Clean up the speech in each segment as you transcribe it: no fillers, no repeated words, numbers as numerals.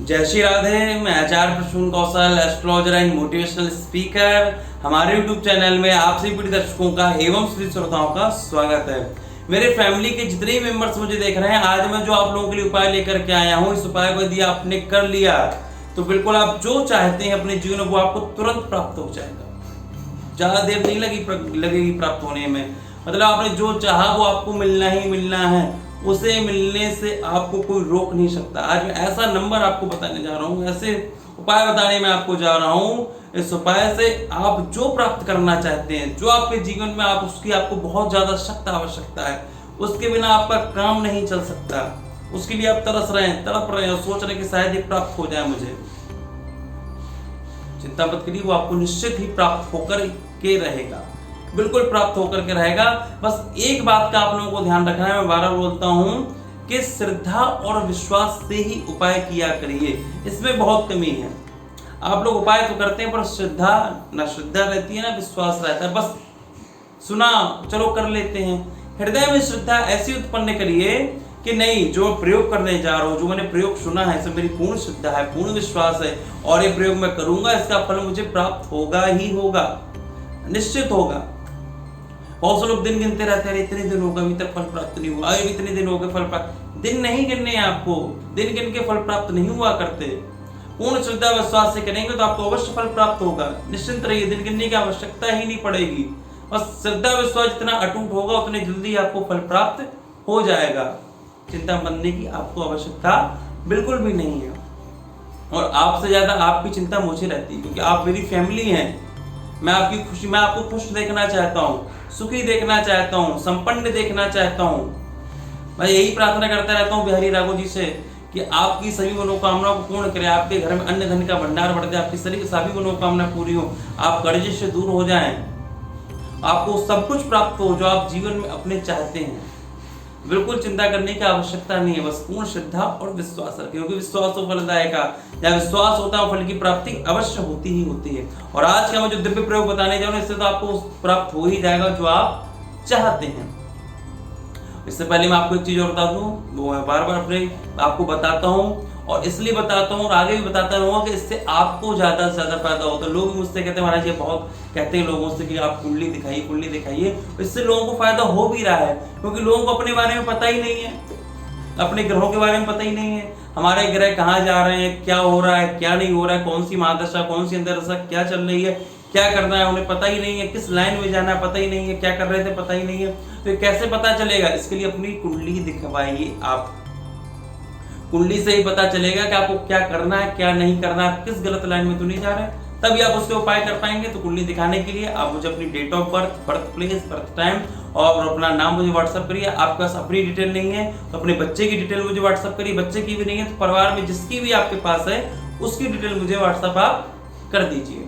जय श्री राधे। मैं आचार्य प्रसून कौशल, astrologer and motivational speaker. हमारे YouTube चैनल में आप सभी प्रिय दर्शकों का एवं सभी श्रोताओं का स्वागत है। मेरे फैमिली के जितने भी मेंबर्स मुझे देख रहे हैं, आज मैं जो आप लोगों के लिए उपाय लेकर के आया हूँ, इस उपाय को यदि आपने कर लिया तो बिल्कुल आप जो चाहते हैं अपने जीवन में वो आपको तुरंत प्राप्त हो जाएगा। ज्यादा देर नहीं लगेगी प्राप्त होने में। मतलब आपने जो चाहा वो आपको मिलना ही मिलना है। उसे मिलने से आपको कोई रोक नहीं सकता। आज मैं ऐसा नंबर आपको बताने जा रहा हूँ, ऐसे उपाय बताने में आपको जा रहा हूँ। इस उपाय से आप जो प्राप्त करना चाहते हैं, जो आपके जीवन में आप उसकी आपको बहुत ज्यादा सख्त आवश्यकता है, उसके बिना आपका काम नहीं चल सकता। उसके लिए आप तरस रहे हैं, तड़प रहे हैं और सोच रहे हैं कि शायद ये प्राप्त हो जाए मुझे। चिंता मत करिए, वो आपको निश्चित ही प्राप्त होकर के रहेगा, बिल्कुल प्राप्त होकर के रहेगा। बस एक बात का आप लोगों को ध्यान रखना है, मैं बार बार बोलता हूं कि श्रद्धा और विश्वास से ही उपाय किया करिए। इसमें बहुत कमी है। आप लोग उपाय तो करते हैं पर ना श्रद्धा रहती है ना विश्वास रहता है। बस सुना चलो कर लेते हैं। हृदय में श्रद्धा ऐसी उत्पन्न करिए कि नहीं, जो प्रयोग करने जा रहा हूं, जो मैंने प्रयोग सुना है, इसमें मेरी पूर्ण श्रद्धा है, पूर्ण विश्वास है और ये प्रयोग मैं करूंगा, इसका फल मुझे प्राप्त होगा ही होगा, निश्चित होगा। बहुत से लोग दिन गिनते रहते हैं, इतने दिन हो गए अभी तक फल प्राप्त नहीं हुआ, अभी इतने दिन हो गए फल प्राप्त। दिन नहीं गिनने हैं आपको, दिन गिन के फल प्राप्त नहीं हुआ करते। पूर्ण श्रद्धा विश्वास से करेंगे तो आपको अवश्य फल प्राप्त होगा। निश्चिंत रहिए, दिन गिनने की आवश्यकता ही नहीं पड़ेगी। बस श्रद्धा विश्वास जितना अटूट होगा उतने जल्दी आपको फल प्राप्त हो जाएगा। चिंता करने की आपको आवश्यकता बिल्कुल भी नहीं है। और आपसे ज्यादा आपकी चिंता मुझे रहती है, क्योंकि आप मेरी फैमिली हैं। मैं आपको खुश देखना चाहता हूँ, सुखी देखना चाहता हूँ, संपन्न देखना चाहता हूँ। मैं यही प्रार्थना करता रहता हूँ बिहारी राघव जी से कि आपकी सभी मनोकामनाओं को पूर्ण करें, आपके घर में अन्न धन का भंडार बढ़ जाए, आपकी सभी मनोकामना पूरी हो, आप कर्जे से दूर हो जाएं, आपको सब कुछ प्राप्त हो जो आप जीवन में अपने चाहते हैं। बिल्कुल चिंता करने की आवश्यकता नहीं है। बस पूर्ण श्रद्धा और विश्वास रखें, क्योंकि विश्वास तो फलदायक है। जब विश्वास होता है फल की प्राप्ति अवश्य होती ही होती है। और आज का मैं जो दिव्य प्रयोग बताने जा रहा हूं, इससे तो आपको प्राप्त हो ही जाएगा जो आप चाहते हैं। इससे पहले मैं आपको एक चीज और बता दूं, वो मैं बार बार अपने आपको बताता हूँ और इसलिए बताता हूँ और आगे भी बताता रहूंगा कि इससे आपको ज्यादा से ज्यादा फायदा होता है। लोग मुझसे कहते हैं महाराज, ये बहुत कहते हैं लोगों से कि आप कुंडली दिखाइए। इससे लोगों को फायदा हो भी रहा है, क्योंकि लोगों को अपने बारे में पता ही नहीं है, अपने ग्रहों के बारे में पता ही नहीं है। हमारे ग्रह कहाँ जा रहे हैं, क्या हो रहा है, क्या नहीं हो रहा है, कौन सी महादशा, कौन सी अंतरदशा क्या चल रही है, क्या करना है उन्हें पता ही नहीं है, किस लाइन में जाना है पता ही नहीं है, क्या कर रहे थे पता ही नहीं है। तो कैसे पता चलेगा? इसके लिए अपनी कुंडली दिखवाइए। आप कुंडली से ही पता चलेगा कि आपको क्या करना है, क्या नहीं करना है, किस गलत लाइन में तो नहीं जा रहे, तभी आप उसके उपाय कर पाएंगे। तो कुंडली दिखाने के लिए आप मुझे अपनी date of birth, birth place, birth time और अपना नाम मुझे व्हाट्सअप करिए। आपके पास अपनी डिटेल नहीं है तो अपने बच्चे की डिटेल मुझे व्हाट्सअप करिए। बच्चे की भी नहीं है तो परिवार में जिसकी भी आपके पास है उसकी डिटेल मुझे व्हाट्सअप आप कर दीजिए।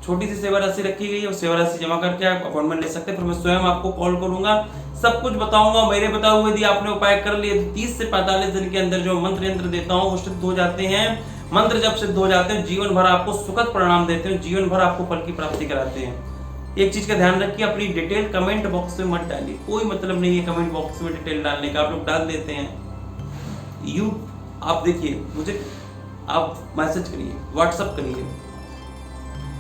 छोटी सी सेवा राशि रखी गई है, उस सेवा राशि जमा करके आप अपॉइंटमेंट ले सकते हैं। फिर मैं स्वयं आपको कॉल करूंगा, सब कुछ बताऊंगा। मेरे बताए हुए यदि आपने उपाय कर लिए तो 30 से 45 दिन के अंदर जो मंत्र यंत्र देता हूँ वो सिद्ध हो जाते हैं। मंत्र जब सिद्ध हो जाते हैं, जीवन भर आपको सुखद परिणाम देते हैं, जीवन भर आपको फल की प्राप्ति कराते हैं। एक चीज का ध्यान रखिए, अपनी डिटेल कमेंट बॉक्स में मत डालिए। कोई मतलब नहीं है कमेंट बॉक्स में डिटेल डालने का, आप लोग डाल देते हैं। आप देखिए, मुझे आप मैसेज करिए, व्हाट्सअप करिए,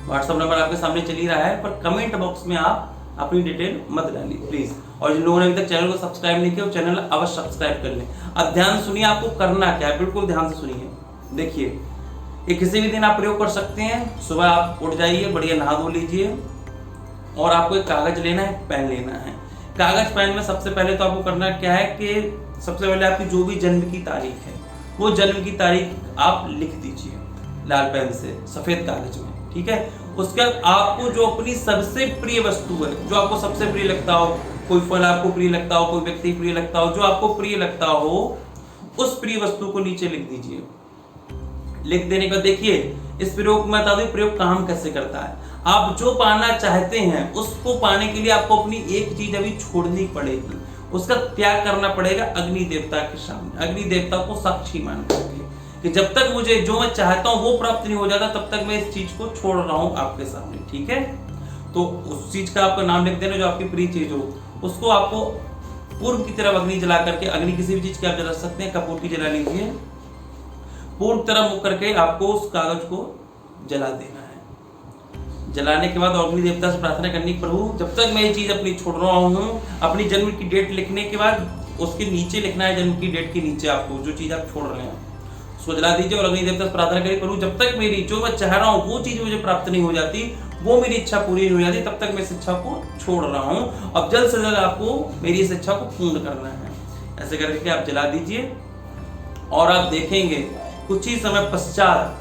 व्हाट्सअप नंबर आपके सामने चल ही रहा है, पर कमेंट बॉक्स में आप अपनी डिटेल मत डालिए प्लीज। और जिन लोगों ने अभी तक चैनल को सब्सक्राइब नहीं किया वो चैनल अवश्य सब्सक्राइब कर लें। अब ध्यान सुनिए, आपको करना क्या है, बिल्कुल ध्यान से सुनिए। देखिए, ये किसी भी दिन आप प्रयोग कर सकते हैं। सुबह आप उठ जाइए, बढ़िया नहा धो लीजिए और आपको एक कागज लेना है, पेन लेना है। कागज पेन में सबसे पहले तो आपको करना क्या है कि सबसे पहले आपकी जो भी जन्म की तारीख है वो जन्म की तारीख आप लिख दीजिए लाल पेन से, सफेद कागज में, ठीक है। उसके बाद आपको जो अपनी सबसे प्रिय वस्तु है, जो आपको सबसे प्रिय लगता हो, कोई फल आपको प्रिय लगता हो, कोई व्यक्ति प्रिय लगता हो, जो आपको प्रिय लगता हो, उस प्रिय वस्तु को नीचे लिख दीजिए। लिख देने का देखिए, इस प्रयोग में बता दूं प्रयोग काम कैसे करता है। आप जो पाना चाहते हैं उसको पाने के लिए आपको अपनी एक चीज अभी छोड़नी पड़ेगी, उसका त्याग करना पड़ेगा अग्नि देवता के सामने, अग्नि देवता को साक्षी मान करके कि जब तक मुझे जो मैं चाहता हूं वो प्राप्त नहीं हो जाता तब तक मैं इस चीज को छोड़ रहा हूं आपके सामने, ठीक है। तो उस चीज का आपका नाम लिख देना जो आपकी प्रिय चीज हो, उसको आपको पूर्व की तरफ अग्नि जला करके, अग्नि किसी भी चीज की आप जला सकते हैं, कपूर की जला लीजिए, पूर्व तरफ मुख करके आपको उस कागज को जला देना है। जलाने के बाद अग्नि देवता से प्रार्थना करनी, प्रभु जब तक मैं ये चीज अपनी छोड़ रहा हूँ, अपनी जन्म की डेट लिखने के बाद उसके नीचे लिखना है, जन्म की डेट के नीचे आपको जो चीज आप छोड़ रहे हैं उसको जला दीजिए और अग्नि देवता से प्रार्थना करिए, प्रभु जब तक मेरी जो मैं चाह रहा हूँ वो चीज मुझे प्राप्त नहीं हो जाती, वो मेरी इच्छा पूरी नहीं हो जाती, तब तक मैं इस इच्छा को छोड़ रहा हूँ। अब जल्द से जल्द आपको मेरी इस इच्छा को पूर्ण करना है। ऐसे करके आप जला दीजिए और आप देखेंगे कुछ ही समय पश्चात,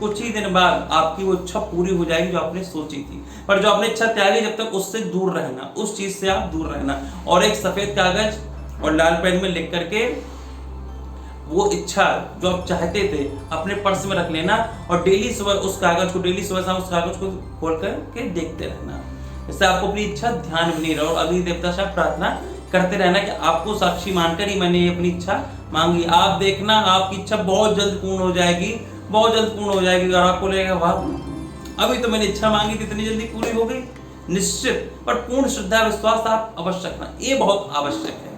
कुछ ही दिन बाद आपकी वो इच्छा पूरी हो जाएगी जो आपने सोची थी। पर जो आपने इच्छा त्यागी, जब तक उससे दूर रहना, उस चीज से आप दूर रहना। और एक सफेद कागज और लाल पेन में लिख करके वो इच्छा जो आप चाहते थे अपने पर्स में रख लेना और डेली सुबह उस कागज को, डेली सुबह शाम उस कागज को खोल करके देखते रहना। इससे आपको अपनी इच्छा ध्यान में नहीं रहा और अग्नि देवता से आप प्रार्थना करते रहना कि आपको साक्षी मानकर ही मैंने अपनी इच्छा मांगी। आप देखना आपकी इच्छा बहुत जल्द पूर्ण हो जाएगी, बहुत जल्द पूर्ण हो जाएगी। और आपको लगेगा वाह अभी तो मैंने इच्छा मांगी थी, इतनी जल्दी पूरी हो गई। निश्चित पर पूर्ण श्रद्धा विश्वास आप अवश्य रखना, ये बहुत आवश्यक है।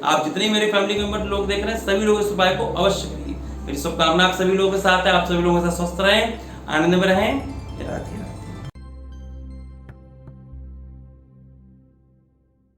आप जितने मेरे फैमिली मेंबर लोग देख रहे हैं सभी लोग इस उपाय को अवश्य करिए। मेरी शुभकामना आप सभी लोगों के साथ है, आप सभी लोगों के साथ स्वस्थ रहें, आनंद में रहें। राधे।